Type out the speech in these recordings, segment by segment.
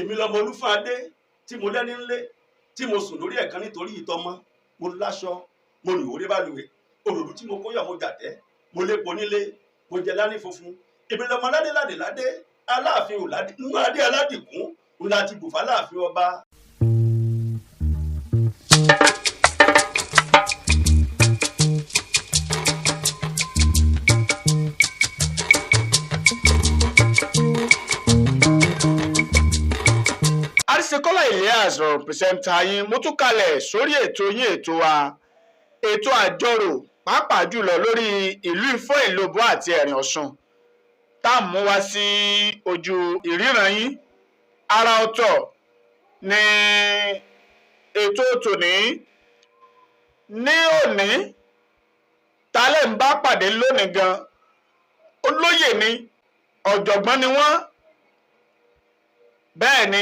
èmi lọmọ Olúfádé tí mo lẹ́ni ńlé tí mo sùn lórí ẹ̀kan nítorí ìtọ́mọ́ mo láṣọ mo rìn orí balùwẹ̀ òrùlù tí mo kóyọ̀ mo jàtẹ́ mo lépo nílé mo jẹ lání funfun èmi lọmọ ládé aláàfin ò ládé nínú adé aládìkún ńlá ti bùfá láàfin ọba. Àrísẹ́kọ́lá Elias ọ̀rọ̀ pìrìsẹ́ńtà yín mo tún kalẹ̀ sórí ètò yín ètò wa ètò àjọrò pàápàá jùlọ lórí ìlú Ifọ̀ Ìlobò àti Ẹ̀rìn Ọ̀ṣun tá a mú wá sí ojú ìríran yín ara ọ̀tọ̀ ní ètò tòní ní òní tálẹ̀ ń bá pàdé lónìí gan olóyè ni ọ̀jọ̀gbọ́n ni wọ́n bẹ́ẹ̀ ni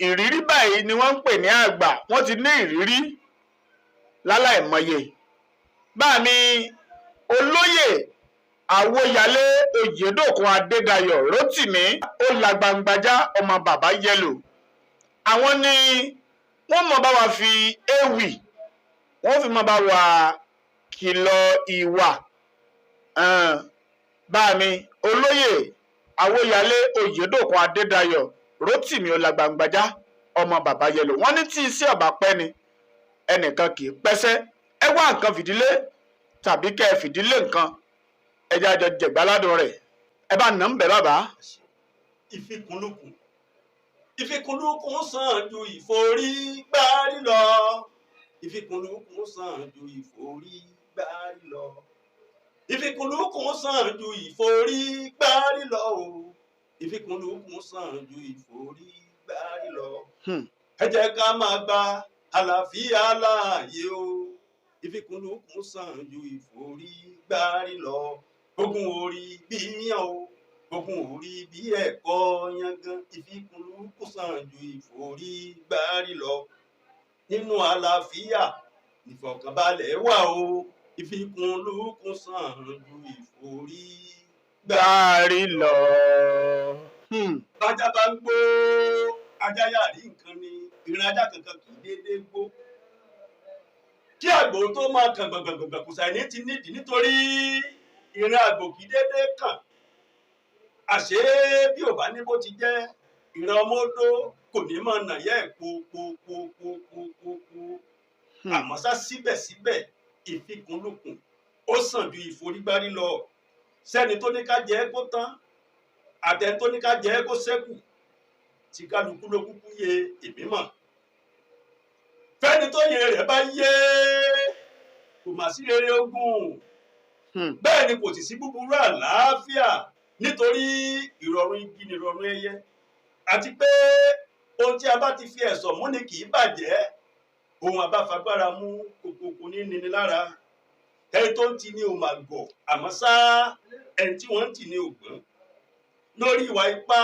ìrírí báyìí ni wọ́n ń pè ní àgbà wọ́n ti ní ìrírí láláìmọye bá mi olóyè Àwòyálé Oyèdòkun Adédayọ̀ Rótìmí Ọlágbàngbàjà ọmọ bàbá yẹlò àwọn ni wọ́n mọ̀ bá wa fi ewì wọ́n fi mọ̀ bá wa kìlọ̀ ìwà bá mi olóyè Àwòyálé Oyèdòkun Adédayọ̀ Rótìmí Ọlágbàngbàjà ọmọ bàbá yẹlò wọ́n ní tí iṣẹ́ ọba pẹ́ ni ẹnìkan kì í pẹ́sẹ́ ẹ wá nǹkan fìdílé tàbí kẹ́ ẹ fìdílé nǹkan ẹjẹ́ àjọ jẹ̀gbáládùn rẹ̀ ẹ bá nà ń bẹ̀ bàbá. ìfikùnlukùn sàn ju ìforígbárí lọ ìfikùnlukùn sàn ju ìforígbárí lọ ìfikùnlukùn sàn ju ìforígbárí lọ o ìfikùnlukùn sàn ju ìforígbárí lọ. ẹ jẹ́ ká máa gba àlàáfíà láàyè o ìfikùnlukùn sàn ju ìforígbárí lọ. Ogun orí bí yàn o ogun orí bí ẹ̀kọ́ yangan ìfikùnlukùn sàn ju ìforígbárí lọ. Nínú àlàáfíà ìfọ̀kànbalẹ̀ wà o ìfikùnlukùn sàn ju ìforígbárí lọ. Bájá bá ń gbó ajá yàrí nǹkan ni ìran ajá kankan kì í déédéé gbó. Kí àgbò tó máa kàn gbàngbàngbà kò sàì ní ti nídìí nítorí ìran àgbò kì í déédéé kàn. Àṣé bí ò bá ní bó ti jẹ́ ìran ọmọ odó kò ní máa nà yẹ́ ẹ̀ po. Àmọ́ ṣá síbẹ̀síbẹ̀ ìfikùnlukùn ó sàn ju ìforígbárí lọ. Sẹ́ni tó ní ká jẹ́ kó tán àtẹni tó ní ká jẹ́ kó ṣẹ́kù tí kálukú ló kúkú yé èmi mọ̀. Fẹ́ni tó yẹ rẹ̀ bá yé kò mà sí rere ogun bẹ́ẹ̀ ni kò sì sí búburú àlàáfíà nítorí ìrọ̀rùn igi ni ìrọ̀rùn ẹyẹ àti pé ohun tí a bá ti fi ẹ̀sọ̀ mú ni kì í bàjẹ́ ohun àbáfagbára mú kòkòkò ní nini lára ẹni tó ń ti ní òun àgọ̀ àmọ́ ṣá ẹni tí wọ́n ń tì ní ògbọ́n lórí ìwà ipá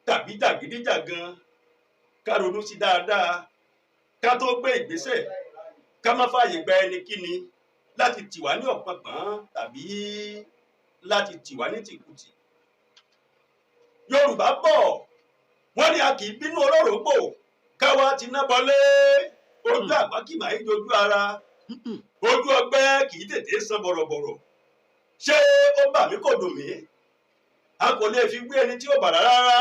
tàbí jàgídíjàgan ká ronú sí dáadáa ká tó gbé ìgbésẹ̀ ká má fààyè gba ẹnikíni láti tì wá ní ọ̀pọ̀pọ̀n tàbí láti tì wá ní tìkùtì. Yorùbá bọ̀ wọ́n ní a kì í bínú olórògbò káwa ti ná bọlé ojú àgbá kì máa ń jojú ara ojú ọgbẹ́ kì í tètè san bọ̀rọ̀bọ̀rọ̀ ṣé ó bà mí kò dùn mí a kò lè fi wé ẹni tí ò bà rárá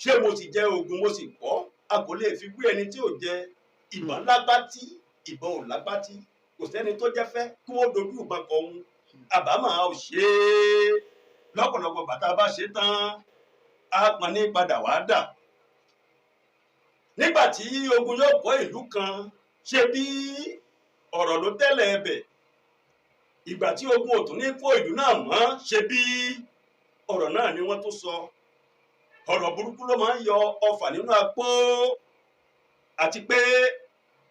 ṣé mo sì jẹ oògùn mo sì pọ̀ a kò lè fi wé ẹni tí ò jẹ ìbọn lágbátí ìbọn ò lágbátí kò sẹ́ni tó jẹ́ fẹ́ kí wọ́n dojú ìbọn kọ òun àbámọ̀ a ò ṣe é lọ́pọ̀lọpọ̀ bàtà bá ṣe tán a pọn ní padà wá dà. Nígbà tí ogun yóò kọ́ ìlú kan ṣe bí ọ̀rọ̀ ló tẹ́lẹ̀ ẹbẹ̀ ìgbà tí ogun ò tún ní kó ìlú náà mọ́ ṣe bí ọ̀rọ̀ náà ni wọ́n tún sọ ọ̀rọ̀ burúkú ló máa ń yọ ọfà nínú apó àti pé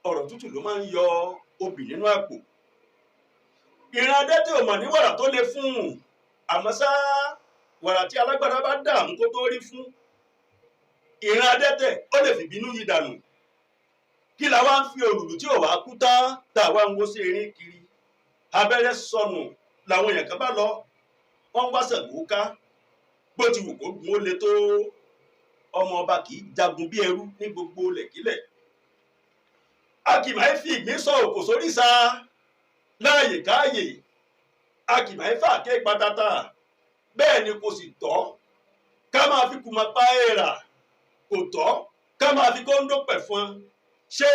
ọ̀rọ̀ tútù ló máa ń yọ obì nínú àpò. Ìran adẹ́tẹ̀ ò mọ̀ ní wàrà tó le fún un àmọ́ ṣá wàrà tí alágbára bá dààmú kó tó rí fún ìran adẹ́tẹ̀ ó lè fìbínú yí dànù. Kí la wá ń fi òrùlù tí ò wá kú tá tá wá ń wó sí erin kiri abẹ́rẹ́ sọnù làwọn èèyàn kan bá lọ wọ́n wá Ṣàngó ká bó ti wù kó gun ó le tó ọmọ ọba kì í jagun bí ẹrú ní gbogbo lẹ̀kílẹ̀. A kì máa ń fi ìgbín sọ òkò sóríṣà láàyè káàyè. A kì máa ń fà ké patata. Bẹ́ẹ̀ ni kò sì tọ́ ká máa fi kùmọ̀ pa èèrà. Kò tọ́ ká máa fi kóńdó pẹ̀fọn. Ṣé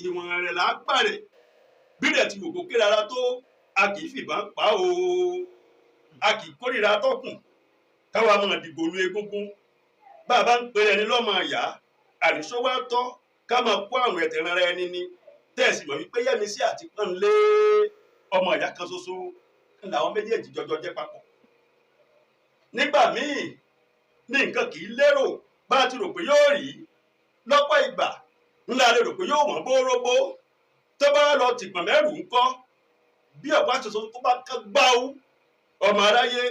ìwọ̀n rẹ̀ là á pàrẹ̀? Bí rẹ̀ ti wò kó ké rárá tó, a kì í fìbọn pa o. A kì í kórìíra tọkùn káwa máa dìbò lu egúngún. Bàbá ń pe ẹni lọ́mọ ìyá, àníṣó wá tọ́ ká máa kó àwọn ẹ̀tẹ̀ rárá ẹni ní. Tẹ̀sí mọ̀ wípé Yẹ́misí àti Pọ́nlé ọmọ ìyá kan ṣoṣo làwọn méjèèjì jọjọ jẹ́ papọ̀. Nígbà míì ní nǹkan kì í lérò bá a ti rò pé yóò rí. Lọ́pọ̀ ìgbà ńlá lè rò pé yóò wọ́n bóróbó. Tó bá lọ tìpọ̀n mẹ́rù ńkọ́, bí ọ̀pá ṣoṣo tó bá kán gbáú, ọmọ aráyé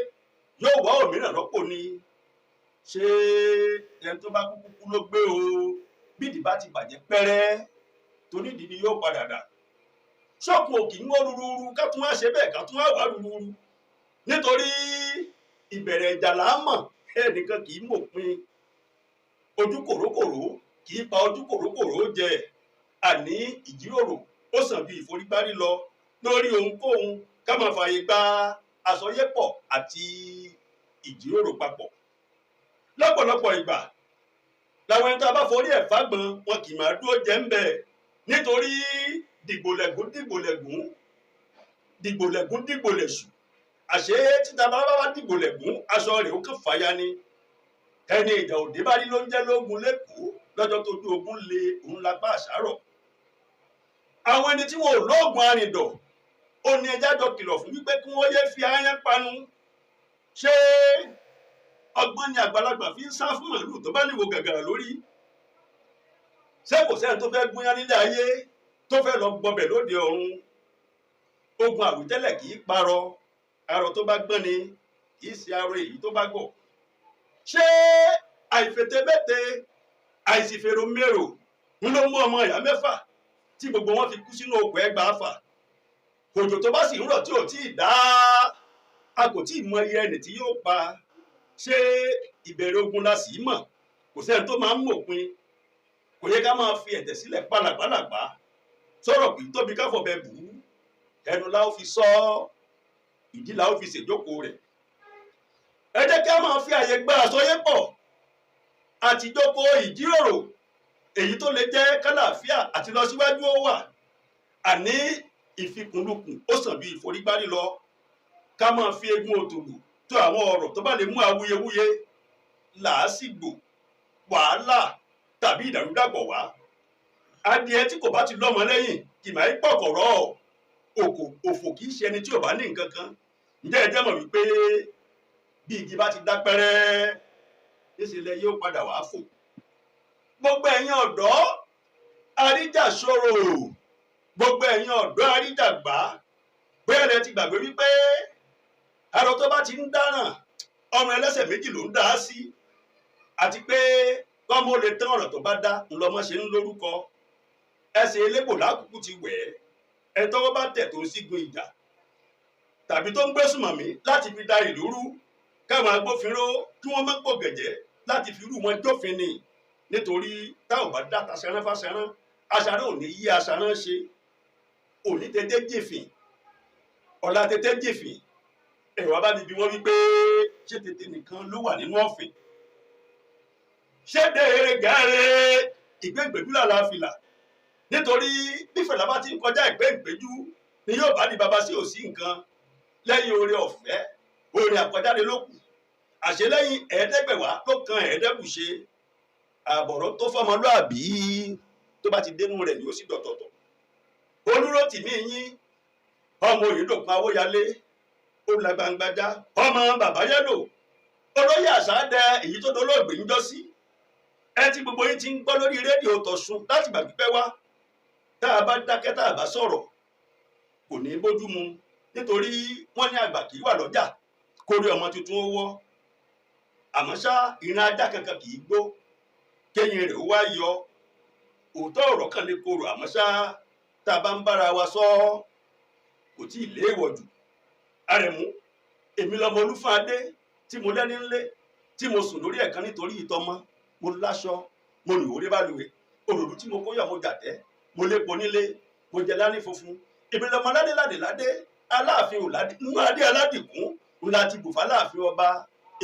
yóò wá òmíràn rọ́pò ni. Ṣé ẹni tó bá kúkú ló gbé o? Bí ìdí bá ti bàjẹ́ pẹ́rẹ́, torí ìdí ni yóò padà dà. Ṣọ́ọ̀kù ò kì í wọ́n rúrúurú ká tún wá ṣe bẹ́ẹ̀ ká tún wá wá rúrúurú. Nítorí ìbẹ̀rẹ̀ ìjà là á mọ̀, ẹnìkan kì í mòpin. Ojú kòrókòró kì í pa ojú kòrókòró jẹ. Àní ìjíròrò ó sàn bí ìforígbárí lọ lórí ohunkóhun ká máa fààyè gba àsọyépọ̀ àti ìjíròrò papọ̀. Lọ́pọ̀lọpọ̀ ìgbà làwọn ẹni tá a bá forí ẹ̀ fágbọn wọn kì í máa dúró jẹ́ ń bẹ̀. Nítorí dìgbòlẹ̀gún dìgbòlẹ̀ṣù. Àṣé títa bá wá dìgbòlẹ̀gún aṣọ rẹ̀ ó kàn fàya ni. Ẹni ìjà òde bá rí ló ń jẹ́ lógun lẹ́kọ̀ọ́ lọ́jọ́ tó ju ogun lé òun lápá àṣárọ̀. Àwọn ẹni tí wọn ò lóògùn arìndọ̀ ó ní ẹjá jọ kìlọ̀ fún wípé kí wọ́n yé fi aáyán panu. Ṣé ọgbọ́n ni àgbàlagbà fi ń sá fún màálù tó bá níwò gàgàrà lórí? Ṣé kò sẹ́ni tó fẹ́ gúnyán nílé ayé tó fẹ́ lọ gbọbẹ̀ lóde ọ̀run? Ogun àwítẹ́lẹ̀ kì í parọ́. Arọ tó bá gbọ́n ni kì í ṣe arọ èyí tó bá gọ̀. Ṣé àìfètébété àìsìfèrò mérò ń ló mú ọmọ ìyá mẹ́fà tí gbogbo wọn fi kú sínú oko ẹgbàáfà? Òjò tó bá sì ń rọ̀ tí ò tí ì dá, a kò tí ì mọ iye ẹni tí yóò pa. Ṣé ìbẹ̀rẹ̀ ogun la sì mọ̀? Kò sẹ́ni tó máa ń mòpin. Kò yẹ ká máa fi ẹ̀tẹ̀ sílẹ̀ pálapàlàpá. Sọ̀rọ̀ kì í tóbi káfọ̀bẹ bù ú. Ẹnu la ó fi sọ, ìdí la ó fi ṣèjókòó rẹ̀. Ẹ jẹ́ kí a máa fi àyè gba àsọyépọ̀ àti ìjókòó ìjíròrò èyí tó lè jẹ́ kálàáfíà àti lọ síwájú ó wà. Àní ìfikùnlukùn ó sàn bí ìforígbárí lọ. Ká máa fi egun òtòlù tó àwọn ọ̀rọ̀ tó bá lè mú awuyewuye, làásìgbò, wàhálà tàbí ìdàrúdàpọ̀ wá. Adìẹ tí kò bá ti lọ́mọ lẹ́yìn kì máa ń pọ̀kọ̀rọ̀. Òfò kì í ṣe ẹni tí ò bá ní nǹkan kan. Ǹjẹ́ ẹ jẹ́ mọ̀ wípé bí igi bá ti dá pẹ́rẹ́, níṣẹ́lẹ̀ yóò padà wá fò. Gbogbo ẹ̀yin ọ̀dọ́ àríjà ṣòro, gbogbo ẹ̀yin ọ̀dọ́ àríjà gbà, bóyá ẹ ti gbàgbé wípé arọ tó bá ti ń dáràn ọmọ ẹlẹ́sẹ̀ méjì ló ń dá sí. Àti pé kọ́mọ lè tán ọ̀rọ̀ tó bá dá ńlọmọ ṣe ń lórúkọ. Ẹsẹ̀ elégbò lákùkù ti wẹ̀ ẹ́. Ẹ tọ́wọ́ bá tẹ̀ tó ń sígun ìjà tàbí tó ń gbésùmọ̀mí láti fi da ìlú rú, káwọn agbófinró kí wọ́n má gbọ̀gẹ̀jẹ̀ láti fi rú wọn jófin ni. Nítorí táwọn bá dá taṣaran fáṣaran, aṣaran ò ní yí aṣaran ṣe. Òní tètè jèfìn, ọ̀la tètè jèfìn. Ẹ̀rọ bá mi bí wọ́n wípé ṣé tètè nìkan ló wà nínú ọ̀fìn? Ṣé dèrè gàrẹ́ ìgbẹ́gbẹ́jú làlàáfìlà? Nítorí bí fẹ̀lá bá ti ń kọjá ìgbẹ́gbẹ́jú ni yóò bá di baba sí òsì nǹkan. Lẹ́yìn oore ọ̀fẹ́, oore àkọjáde ló kù. Àṣẹ lẹ́yìn ẹ̀ẹ́dẹ́gbẹ̀wá ló kan ẹ̀ẹ́dẹ́gbùṣe. Àbọ̀rọ̀ tó fọmọlúàbí tó bá ti dénú rẹ̀ ni ó sì dọ̀tọ̀tọ̀. Olúró tìmí yín, ọmọ Oyèdòkun Awóyalé, ó la gbangbajá, ọmọ bàbá yẹ́lò, olóyè Àṣàdẹ èyí tó dolóògbé ń jọ sí. Ẹ tí gbogbo yín ti ń gbọ́ lórí rédíò tọ̀sùn láti gbà pípẹ́ wá. Tá a bá dákẹ́ tá a bá sọ̀rọ̀, kò ní bójú mu. Nítorí wọ́n ní àgbà kì í wà lọ́jà kórí ọmọ tuntun ó wọ́. Àmọ́ ṣá ìran ajá kankan kì í gbó kéyìn rẹ̀ ó wá yọ. Òótọ́ ọ̀rọ̀ kan lè korò, àmọ́ ṣá tá a bá ń bára wa sọ kò tí ì léèwọ̀ jù. Àrẹ̀mú, èmi lọmọ Olúfádé tí mo lẹ́ni ńlé tí mo sùn lórí ẹ̀kan nítorí ìtọ́mọ́ mo láṣọ mo rìn orí balùwẹ̀ òrùlù tí mo kóyọ̀ mo jàtẹ́ mo lépo nílé mo jẹ láni funfun ìbílẹ̀ ọmọ ládé aláàfin òládé nínú adé aládìkún ńlá ti bùfá láàfin ọba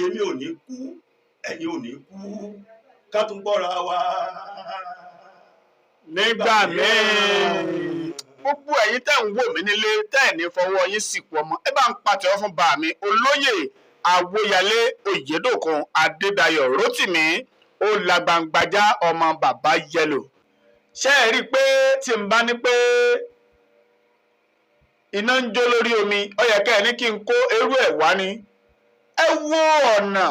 èmi ò ní kú ẹ̀yin ò ní kú ká tún gbọ́ra wa. nígbà míì gbogbo ẹ̀yin tẹ́ ń wò mí nílé tẹ́ ẹ̀ ní fọwọ́ yín sìnkú ọmọ ẹ bá ń pàtẹ́wọ́ fún bá mi olóyè Àwòyálé Oyèdòkun Adédayọ̀ Rótìmí ó làgbàǹgbàjà ọmọ bàbá yẹlò. ṣé ẹ rí i pé tí n bá ní pé iná ń jó lórí omi ó yẹ kẹ́ ẹ ní kí n kó eérú ẹ̀ wá ní. ẹ wo ọ̀nà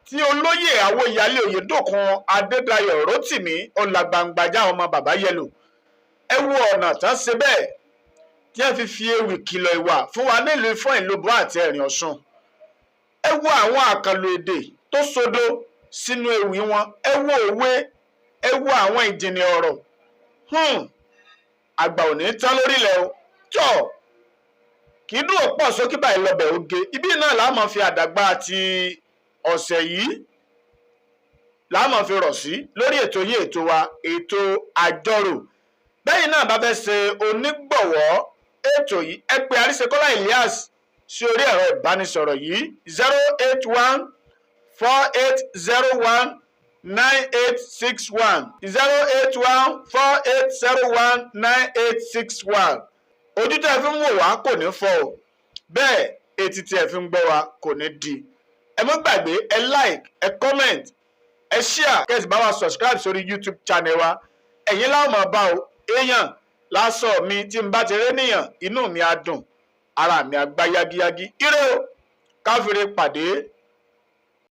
tí olóyè Àwòyálé Oyèdòkun Adédayọ̀ Rótìmí ó làgbàǹgbàjà ọmọ bàbá yẹlò. ẹ wo ọ̀nà tán ṣe bẹ́ẹ̀ tí ẹ fi ewì kìlọ̀ ìwà fún wa nílùú Ifọ̀n Ìlóbò àti Ẹ̀rìn Ọ̀ṣun. ẹ wo àwọn àkànlò èdè tó sodo sínú ewì wọn, ẹ wo òwe, ẹ wo àwọn ìjìnlẹ̀ ọ̀rọ̀. àgbà ò ní tán lórílẹ̀ o jọ kì í dúró pọ̀ sókè báyìí lọ́bẹ̀ oge ibi náà la máa fi àdàgbà ti ọ̀sẹ̀ yìí la máa fi rọ̀ sí lórí ètò yìí ètò wa ètò àjọrò. bẹ́yìn náà bá fẹ́ ṣe onígbọ̀wọ́ ètò yìí ẹ pè Àríṣekọ́lá Elias sí orí ẹ̀rọ ìbánisọ̀rọ̀ yìí 08148019861 08148019861. ojú tẹ́ ẹ fi ń wò wá kò ní fọ́ o bẹ́ẹ̀ etí tí ẹ fi ń gbọ́ wa kò ní di. ẹ má gbàgbé ẹ like ẹ comment ẹ share kẹ́sì bá wa subscribe sórí YouTube channel wa ẹ̀yin láwọn máa bá o èèyàn lásọ mi tí n bá ti rẹ́ nìyàn inú mi á dùn ara mi á gbá yágíyágí ire o káfíńrè pàdé.